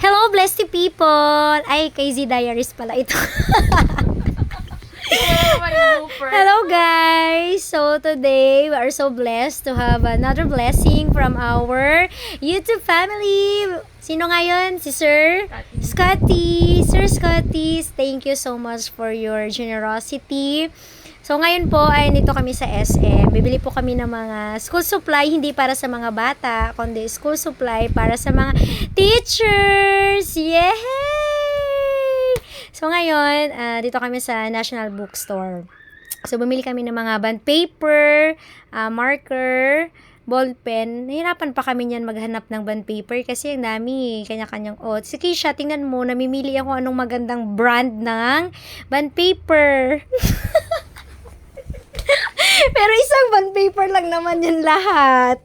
Hello, blessed people! Ay, KZ Diaries pala ito. Hello, guys! So, today, we are so blessed to have another blessing from our YouTube family. Sino ngayon? Si Sir? Scotty. Sir Scotty, thank you so much for your generosity. So, ngayon po ay nito kami sa SM. Bibili po kami ng mga school supply, hindi para sa mga bata, kundi school supply para sa mga teachers! Yay! So, ngayon, dito kami sa National Bookstore. So, bumili kami ng mga bond paper, marker, ballpen. Nahirapan pa kami niyan maghanap ng bond paper kasi ang dami, kanya-kanyang odds. Sige siya, tingnan mo, namimili ako anong magandang brand ng bond paper. Pero isang bond paper lang naman yun lahat.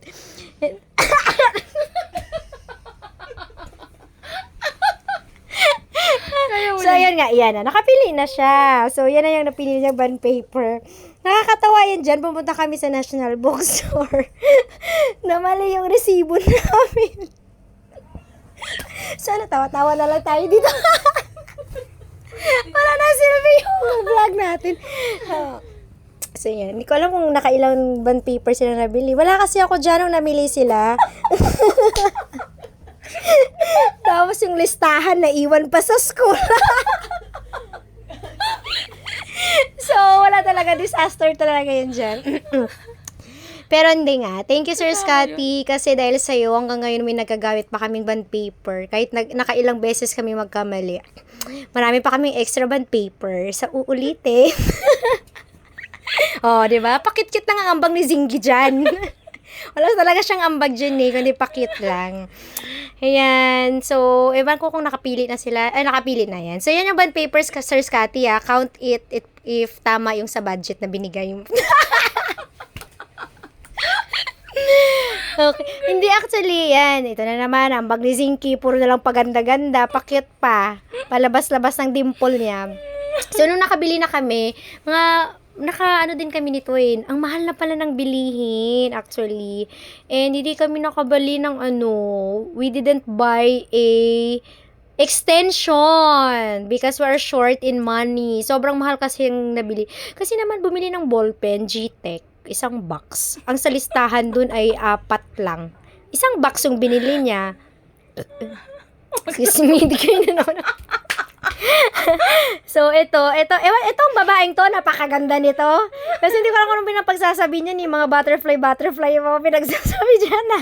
So, ayan nga, yan na. Nakapili na siya. So, yan na yung napili niyang bond paper. Nakakatawa yan dyan. Pumunta kami sa National Bookstore. Na mali yung resibo namin. So, tawa-tawa na lang tayo dito. Wala na silbi yung vlog natin. So, yan. Hindi ko alam kung nakailang bond paper sila nabili. Wala kasi ako dyan nung namili sila. Tapos yung listahan na iwan pa sa school. So, wala talaga. Disaster talaga yun dyan. Pero hindi nga. Thank you, Sir Scotty. Kasi dahil sa'yo, hanggang ngayon may nagkagawit pa kaming bond paper. Kahit nakailang beses kami magkamali. Marami pa kaming extra bond paper. Sa uulitin. Oh, di ba? Pakit-kit na nga ambag ni Zingy dyan. Wala talaga siyang ambag dyan eh, kundi pakit lang. Ayan. So, ewan ko kung nakapili na sila. Ay, nakapili na yan. So, yan yung bond papers, Sir Scotty, ah. Count it if tama yung sa budget na binigay mo. Okay. Hindi actually, yan. Ito na naman, ambag ni Zinky. Puro na lang paganda-ganda. Pakit pa. Palabas-labas ng dimple niya. So, nung nakabili na kami, ano din kami nito eh. Ang mahal na pala ng bilihin, actually. And hindi kami nakabali ng we didn't buy a extension because we are short in money. Sobrang mahal kasi yung nabili. Kasi naman bumili ng ballpen, G-Tech, isang box. Ang sa listahan dun ay 4 lang. Isang box yung binili niya. Excuse me, hindi kayo na naman. So, itong babaeng to, napakaganda nito. Kasi hindi ko alam kung anong pinapagsasabi niya ni mga butterfly, yung mga pinagsasabi dyan na.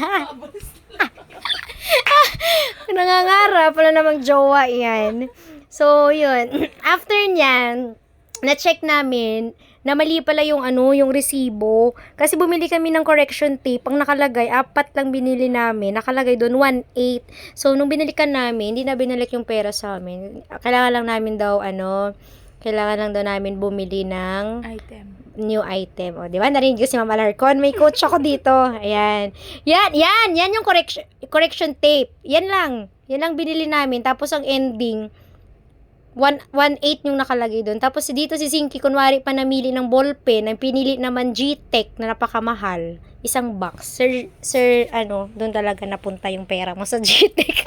Nangangarap, wala namang jowa yan. So, yun. After nyan, na-check namin, na mali pala yung yung resibo. Kasi bumili kami ng correction tape. Ang nakalagay, 4 lang binili namin. Nakalagay doon, 1.8. So, nung binilikan namin, hindi na binalik yung pera sa amin. Kailangan lang namin daw, namin bumili ng new item. O, di ba? Narinig ko si Ma'am Alarcon. May coach ako dito. Ayan. Yan yung correction tape. Yan lang binili namin. Tapos, ang ending, 1.8 yung nakalagay doon. Tapos dito si Zinky, kunwari pa namili ng ballpen, ang pinili naman G-Tech na napakamahal. Isang box. Sir, doon talaga napunta yung pera mo sa G-Tech.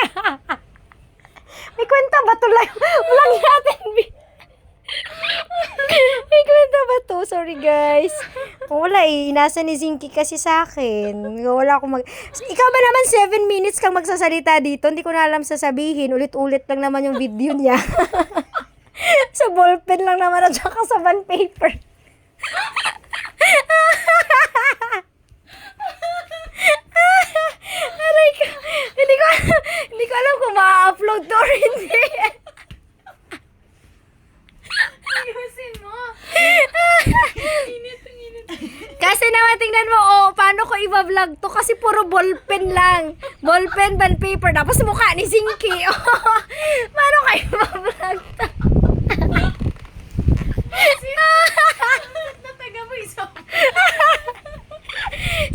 May kwenta ba ito lang? Walang natin. May kwenta ba ito? Sorry guys. Kung wala inasa ni Zinky kasi sa akin. Wala akong Ikaw ba naman 7 minutes kang magsasalita dito? Hindi ko na alam sasabihin. Ulit-ulit lang naman yung video niya. Sa ballpen lang naman at saka sa bond paper. Aray ko. Hindi ko alam kung ma-upload to or hindi. Ayusin mo. Init. Kasi naman tingnan mo, paano ko i-vlog to? Kasi puro ballpen lang. Ballpen, bond paper. Tapos mukha ni Zinky. Paano ko i-vlog to? Nataga mo isa.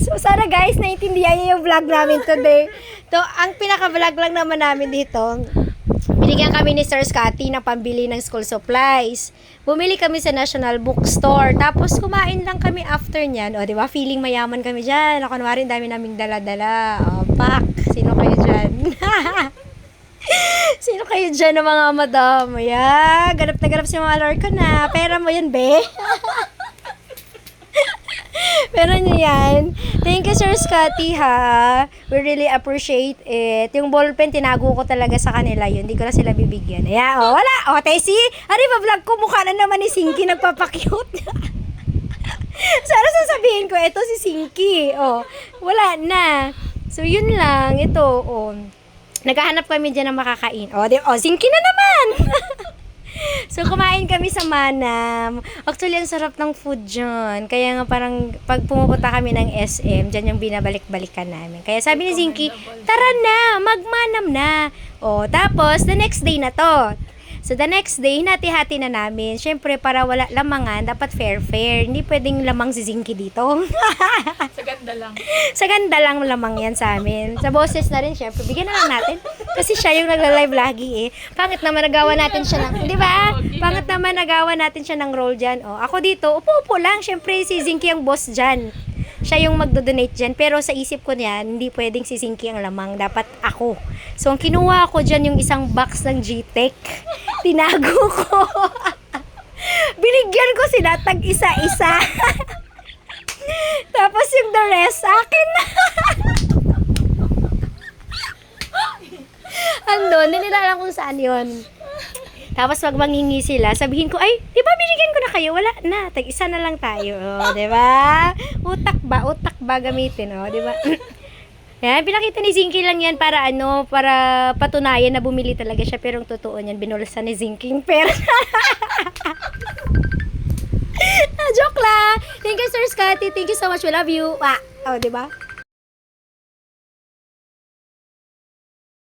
So, sana guys, naiintindihan niyo yung vlog namin today. So, ang pinaka-vlog lang naman namin dito, binigyan kami ni Sir Scotty ng pambili ng school supplies. Bumili kami sa National Bookstore. Tapos, kumain lang kami after nyan. O, di ba? Feeling mayaman kami dyan. O, kunwari, dami naming dala-dala. O, pak. Sino kayo dyan? kayo dyan ng mga madam. Yeah, ganap na ganap si mga lord ko na. Pera mo yun, be. Pero nyo yan. Thank you, Sir Scotty, ha. We really appreciate it. Yung ballpen, tinago ko talaga sa kanila yun. Hindi ko na sila bibigyan. Ayan, oh, wala. O, Tessie, ano ba vlog ko? Mukha na naman ni Sinky nagpapakyut. Sana sasabihin ko, ito si Sinky. Oh, wala na. So, yun lang. Ito, oh. Naghahanap kami dyan ng makakain. Oh, Sinky na naman. So, kumain kami sa Manam. Actually, ang sarap ng food dyan. Kaya nga parang pag pumupunta kami ng SM, dyan yung binabalik-balikan namin. Kaya sabi ni Zinky, tara na, magmanam na. O, tapos, the next day na to. So, the next day, hinati-hati na namin. Siyempre, para wala lamangan, dapat fair-fair. Hindi pwedeng lamang si Zinky dito. Sa ganda lang. Sa ganda lang lamang yan sa amin. Sa boses na rin, syempre. Bigyan na lang natin. Kasi siya yung nagla-live lagi eh. Pangit naman nagawa natin siya ng, di ba? Pangit naman nagawa natin siya ng role dyan. O, ako dito, upo-upo lang. Syempre, si Zinky ang boss dyan. Siya yung magdo-donate dyan. Pero sa isip ko niyan, hindi pwedeng si Zinky ang lamang. Dapat ako. So, ang kinuha ko dyan yung isang box ng G-Tech. Tinago ko. Binigyan ko sila tag isa-isa. Tapos yung the rest, akin na. Andun, hindi nila alam kung saan yun. Tapos wag mangingi sila, sabihin ko, ay, di ba binigyan ko na kayo? Wala na, tag-isa na lang tayo. O, di ba? Utak ba gamitin, o, di ba? Yan, pinakita ni Zinky lang yan para para patunayan na bumili talaga siya. Pero ang totoo niyan, binulsan ni Zinky yung pera. Joke lang. Thank you, Sir Scotty. Thank you so much. We love you. O, di ba?